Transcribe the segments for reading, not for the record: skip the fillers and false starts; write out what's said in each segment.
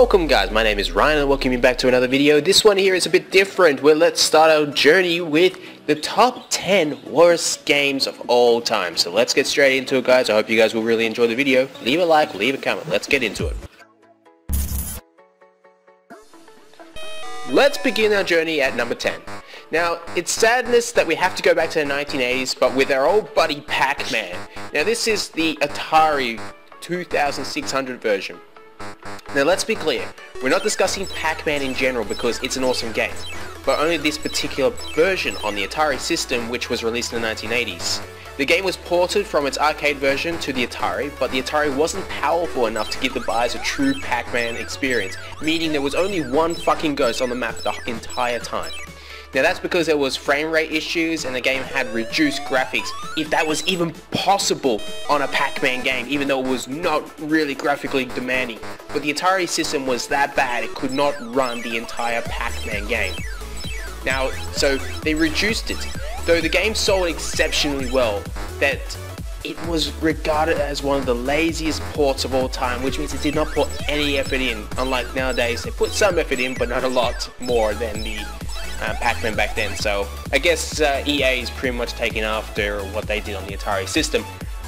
Welcome guys, my name is Ryan and welcome you back to another video. This one here is a bit different, where let's start our journey with the top 10 worst games of all time. So let's get straight into it guys. I hope you guys will really enjoy the video. Leave a like, leave a comment, let's get into it. Let's begin our journey at number 10. Now, it's sadness that we have to go back to the 1980s, but with our old buddy Pac-Man. Now this is the Atari 2600 version. Now let's be clear, we're not discussing Pac-Man in general because it's an awesome game, but only this particular version on the Atari system, which was released in the 1980s. The game was ported from its arcade version to the Atari, but the Atari wasn't powerful enough to give the buyers a true Pac-Man experience, meaning there was only one fucking ghost on the map the entire time. Now that's because there was frame rate issues and the game had reduced graphics, if that was even possible on a Pac-Man game, even though it was not really graphically demanding. But the Atari system was that bad it could not run the entire Pac-Man game. Now, so they reduced it, though the game sold exceptionally well, that it was regarded as one of the laziest ports of all time, which means it did not put any effort in, unlike nowadays. They put some effort in, but not a lot more than the Pac-Man back then. So I guess EA is pretty much taking after what they did on the Atari system,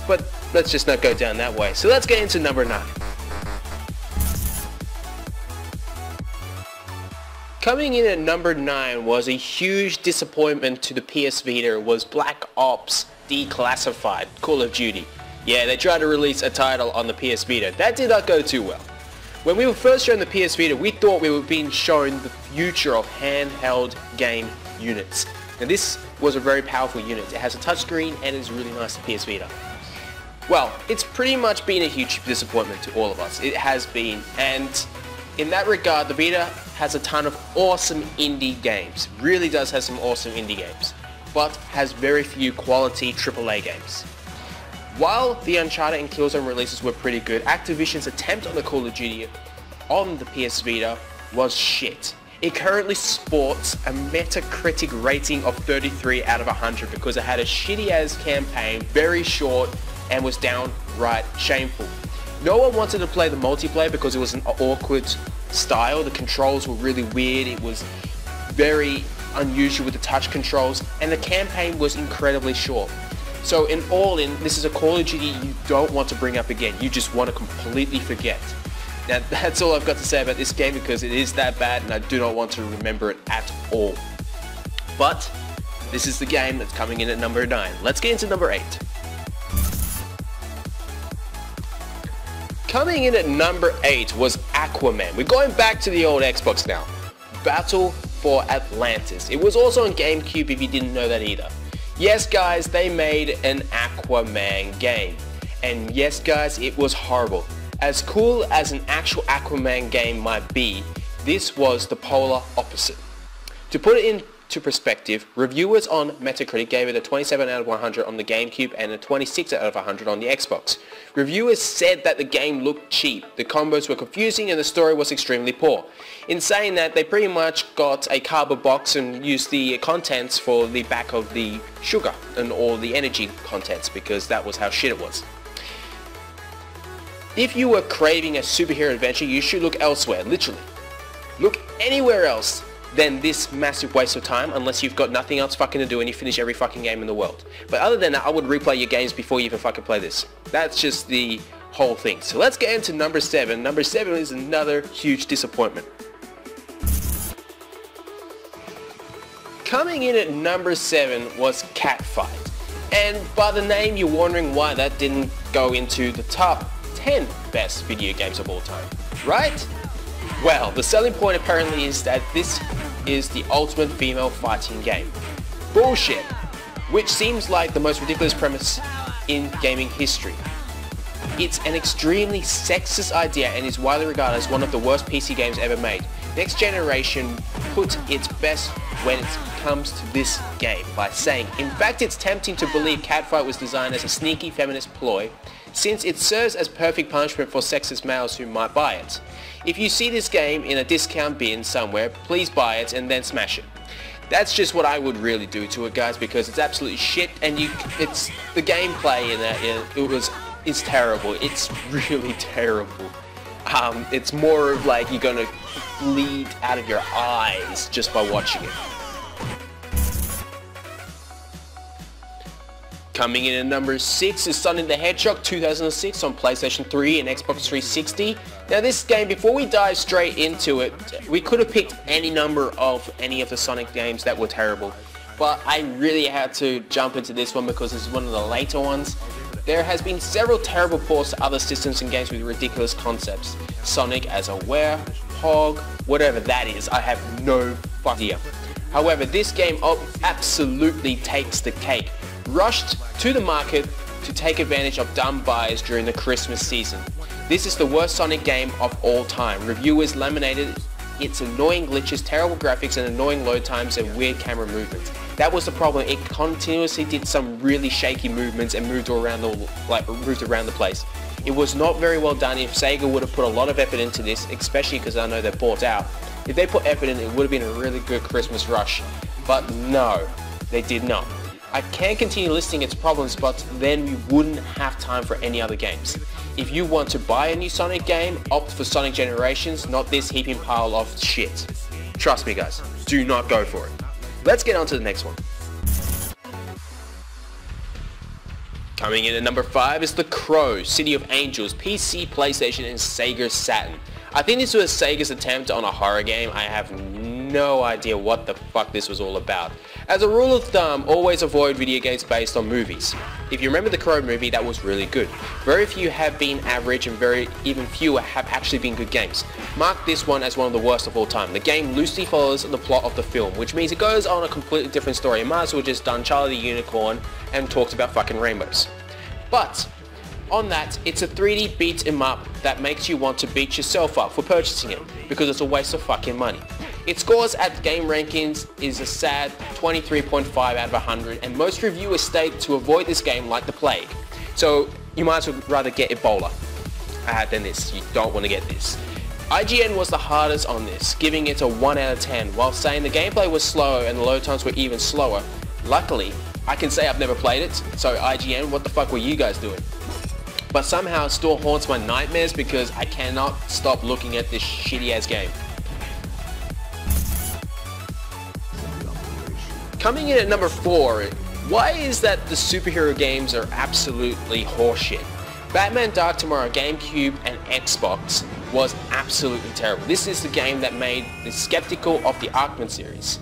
but let's just not go down that way. So let's get into number 9. Coming in at number 9 was a huge disappointment to the PS Vita, was Black Ops Declassified Call of Duty. Yeah, they tried to release a title on the PS Vita. That did not go too well. When we were first shown the PS Vita, we thought we were being shown the future of handheld game units. Now this was a very powerful unit. It has a touchscreen and is really nice to PS Vita. Well, it's pretty much been a huge disappointment to all of us. It has been, and in that regard, the Vita has a ton of awesome indie games. Really does have some awesome indie games, but has very few quality AAA games. While the Uncharted and Killzone releases were pretty good, Activision's attempt on the Call of Duty on the PS Vita was shit. It currently sports a Metacritic rating of 33 out of 100 because it had a shitty ass campaign, very short, and was downright shameful. No one wanted to play the multiplayer because it was an awkward style. The controls were really weird, it was very unusual with the touch controls, and the campaign was incredibly short. So in all in, this is a Call of Duty you don't want to bring up again. You just want to completely forget. Now that's all I've got to say about this game because it is that bad and I do not want to remember it at all. But this is the game that's coming in at number 9. Let's get into number 8. Coming in at number 8 was Aquaman. We're going back to the old Xbox now. Battle for Atlantis. It was also on GameCube if you didn't know that either. Yes guys, they made an Aquaman game. And yes guys, it was horrible. As cool as an actual Aquaman game might be, this was the polar opposite. To put it into perspective, reviewers on Metacritic gave it a 27 out of 100 on the GameCube and a 26 out of 100 on the Xbox. Reviewers said that the game looked cheap, the combos were confusing and the story was extremely poor. In saying that, they pretty much got a cardboard box and used the contents for the back of the sugar and all the energy contents because that was how shit it was. If you were craving a superhero adventure, you should look elsewhere, literally. Look anywhere else than this massive waste of time unless you've got nothing else fucking to do and you finish every fucking game in the world. But other than that, I would replay your games before you even fucking play this. That's just the whole thing. So let's get into number 7. Number 7 is another huge disappointment. Coming in at number 7 was Catfight. And by the name you're wondering why that didn't go into the top 10 best video games of all time, right? Well, the selling point apparently is that this is the ultimate female fighting game. Bullshit. Which seems like the most ridiculous premise in gaming history. It's an extremely sexist idea and is widely regarded as one of the worst PC games ever made. Next Generation put its best when it comes to this game by saying, in fact it's tempting to believe Catfight was designed as a sneaky feminist ploy since it serves as perfect punishment for sexist males who might buy it. If you see this game in a discount bin somewhere, please buy it and then smash it. That's just what I would really do to it guys because it's absolutely shit and it's the gameplay in that it's terrible. It's really terrible. It's more of like you're gonna bleed out of your eyes just by watching it. Coming in at number 6 is Sonic the Hedgehog 2006 on PlayStation 3 and Xbox 360. Now this game, before we dive straight into it, we could have picked any number of any of the Sonic games that were terrible. But I really had to jump into this one because this is one of the later ones. There has been several terrible ports to other systems and games with ridiculous concepts. Sonic as a werehog, whatever that is, I have no idea. However, this game absolutely takes the cake. Rushed to the market to take advantage of dumb buys during the Christmas season. This is the worst Sonic game of all time. Reviewers laminated its annoying glitches, terrible graphics, and annoying load times and weird camera movements. That was the problem. It continuously did some really shaky movements and moved around the place. It was not very well done. If Sega would have put a lot of effort into this, especially because I know they're bought out, if they put effort in, it would have been a really good Christmas rush. But no, they did not. I can continue listing its problems, but then we wouldn't have time for any other games. If you want to buy a new Sonic game, opt for Sonic Generations, not this heaping pile of shit. Trust me guys, do not go for it. Let's get on to the next one. Coming in at number 5 is The Crow, City of Angels, PC, PlayStation, and Sega Saturn. I think this was Sega's attempt on a horror game. I have no idea what the fuck this was all about. As a rule of thumb, always avoid video games based on movies. If you remember the Crow movie, that was really good. Very few have been average and even fewer have actually been good games. Mark this one as one of the worst of all time. The game loosely follows the plot of the film, which means it goes on a completely different story. It might as well just done Charlie the Unicorn and talked about fucking rainbows. But on that, it's a 3D beat 'em up that makes you want to beat yourself up for purchasing it, because it's a waste of fucking money. Its scores at Game Rankings is a sad 23.5 out of 100, and most reviewers state to avoid this game like the plague. So you might as well rather get Ebola than this. You don't want to get this. IGN was the hardest on this, giving it a 1 out of 10, while saying the gameplay was slow and the load times were even slower. Luckily, I can say I've never played it, so IGN, what the fuck were you guys doing? But somehow it still haunts my nightmares because I cannot stop looking at this shitty ass game. Coming in at number 4, why is that the superhero games are absolutely horseshit? Batman Dark Tomorrow GameCube and Xbox was absolutely terrible. This is the game that made me skeptical of the Arkman series.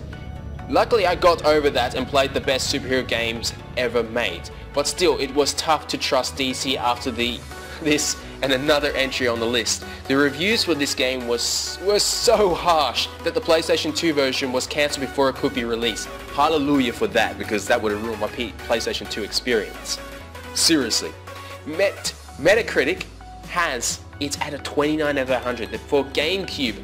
Luckily I got over that and played the best superhero games ever made. But still, it was tough to trust DC after this and another entry on the list. The reviews for this game were so harsh that the PlayStation 2 version was cancelled before it could be released. Hallelujah for that, because that would have ruined my PlayStation 2 experience. Seriously. Metacritic has it at a 29 out of 100. For GameCube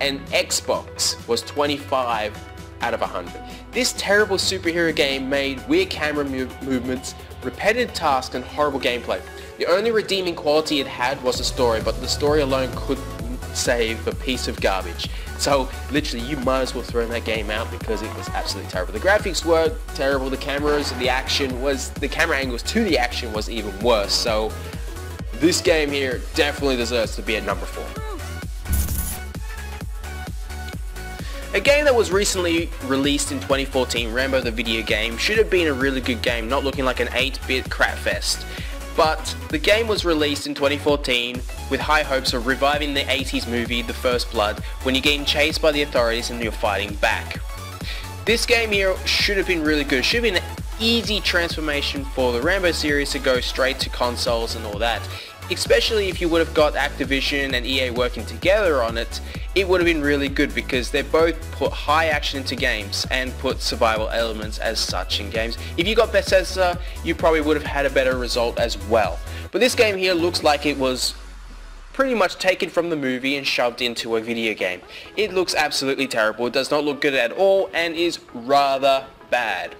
and Xbox was 25 out of 100. This terrible superhero game made weird camera movements, repetitive tasks, and horrible gameplay. The only redeeming quality it had was the story, but the story alone couldn't save a piece of garbage. So literally you might as well throw that game out because it was absolutely terrible. The graphics were terrible, the camera angles to the action was even worse. So this game here definitely deserves to be at number 4. A game that was recently released in 2014, Rambo the video game, should have been a really good game, not looking like an 8-bit crapfest. But the game was released in 2014 with high hopes of reviving the 80s movie The First Blood when you're getting chased by the authorities and you're fighting back. This game here should have been really good. It should have been an easy transformation for the Rambo series to go straight to consoles and all that. Especially if you would have got Activision and EA working together on it, it would have been really good because they both put high action into games and put survival elements as such in games. If you got Bethesda, you probably would have had a better result as well. But this game here looks like it was pretty much taken from the movie and shoved into a video game. It looks absolutely terrible, it does not look good at all, and is rather bad.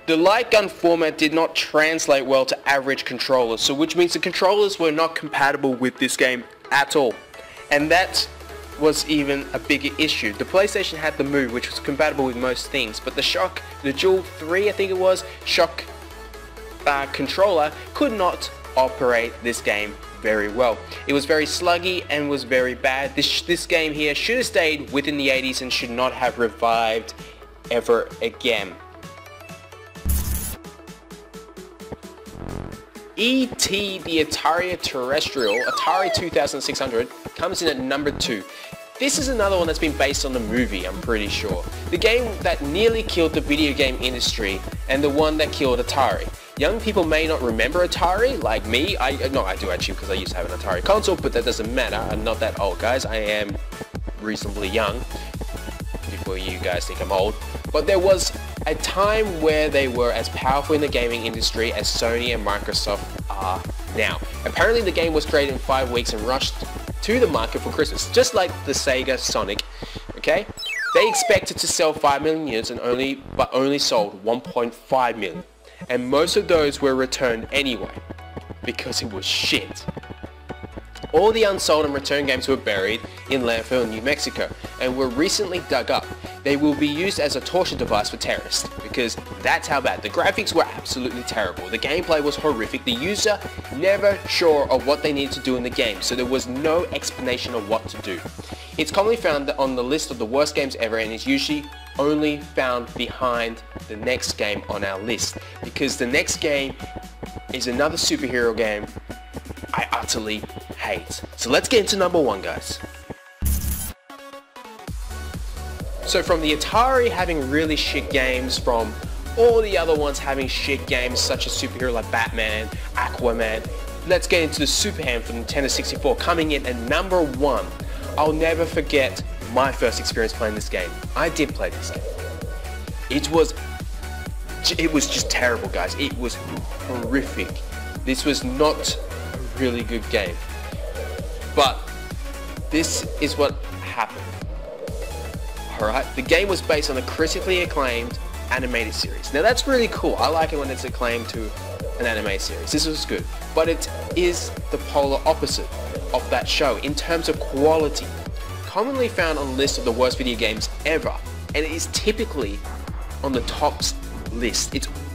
The light gun format did not translate well to average controllers, so which means the controllers were not compatible with this game at all. And that was even a bigger issue. The PlayStation had the Move, which was compatible with most things, but the Dual 3, I think it was, Shock controller could not operate this game very well. It was very sluggy and was very bad. This game here should have stayed within the 80s and should not have revived ever again. E.T. the Atari Terrestrial, Atari 2600, comes in at number 2. This is another one that's been based on the movie, I'm pretty sure. The game that nearly killed the video game industry and the one that killed Atari. Young people may not remember Atari, like me. No, I do actually, because I used to have an Atari console, but that doesn't matter. I'm not that old, guys. I am reasonably young, before you guys think I'm old. But there was a time where they were as powerful in the gaming industry as Sony and Microsoft are now. Apparently the game was created in 5 weeks and rushed to the market for Christmas, just like the Sega Sonic, okay? They expected to sell 5 million units but only sold 1.5 million. And most of those were returned anyway, because it was shit. All the unsold and returned games were buried in landfill in New Mexico and were recently dug up. They will be used as a torture device for terrorists, because that's how bad. The graphics were absolutely terrible. The gameplay was horrific. The user never sure of what they needed to do in the game, so there was no explanation of what to do. It's commonly found on the list of the worst games ever and is usually only found behind the next game on our list, because the next game is another superhero game I utterly hate. So let's get into number 1, guys. So from the Atari having really shit games, from all the other ones having shit games such as superhero like Batman, Aquaman, let's get into the Super Ham for Nintendo 64 coming in at number 1. I'll never forget my first experience playing this game. I did play this game. It was just terrible, guys. It was horrific. This was not a really good game. But this is what happened. Alright, the game was based on a critically acclaimed animated series. Now that's really cool. I like it when it's acclaimed to an anime series. This was good. But it is the polar opposite of that show in terms of quality. Commonly found on the list of the worst video games ever, and it is typically on the top list.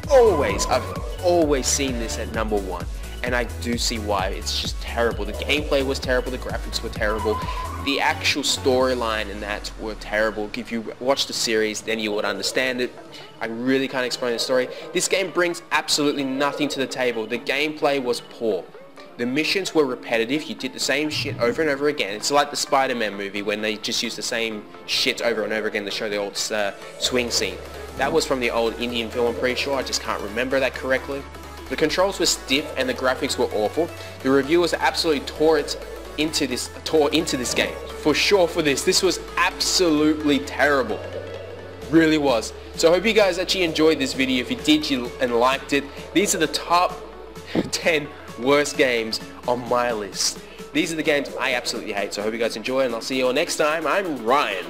I've always seen this at number 1, and I do see why. It's just terrible. The gameplay was terrible, the graphics were terrible, the actual storyline and that were terrible. If you watch the series, then you would understand it. I really can't explain the story. This game brings absolutely nothing to the table. The gameplay was poor. The missions were repetitive. You did the same shit over and over again. It's like the Spider-Man movie when they just use the same shit over and over again to show the old swing scene. That was from the old Indian film, I'm pretty sure. I just can't remember that correctly. The controls were stiff and the graphics were awful. The reviewers absolutely tore into this game. For sure for this. This was absolutely terrible. Really was. So I hope you guys actually enjoyed this video. If you did and liked it, these are the top 10 worst games on my list. These are the games I absolutely hate. So I hope you guys enjoy, and I'll see you all next time. I'm Ryan.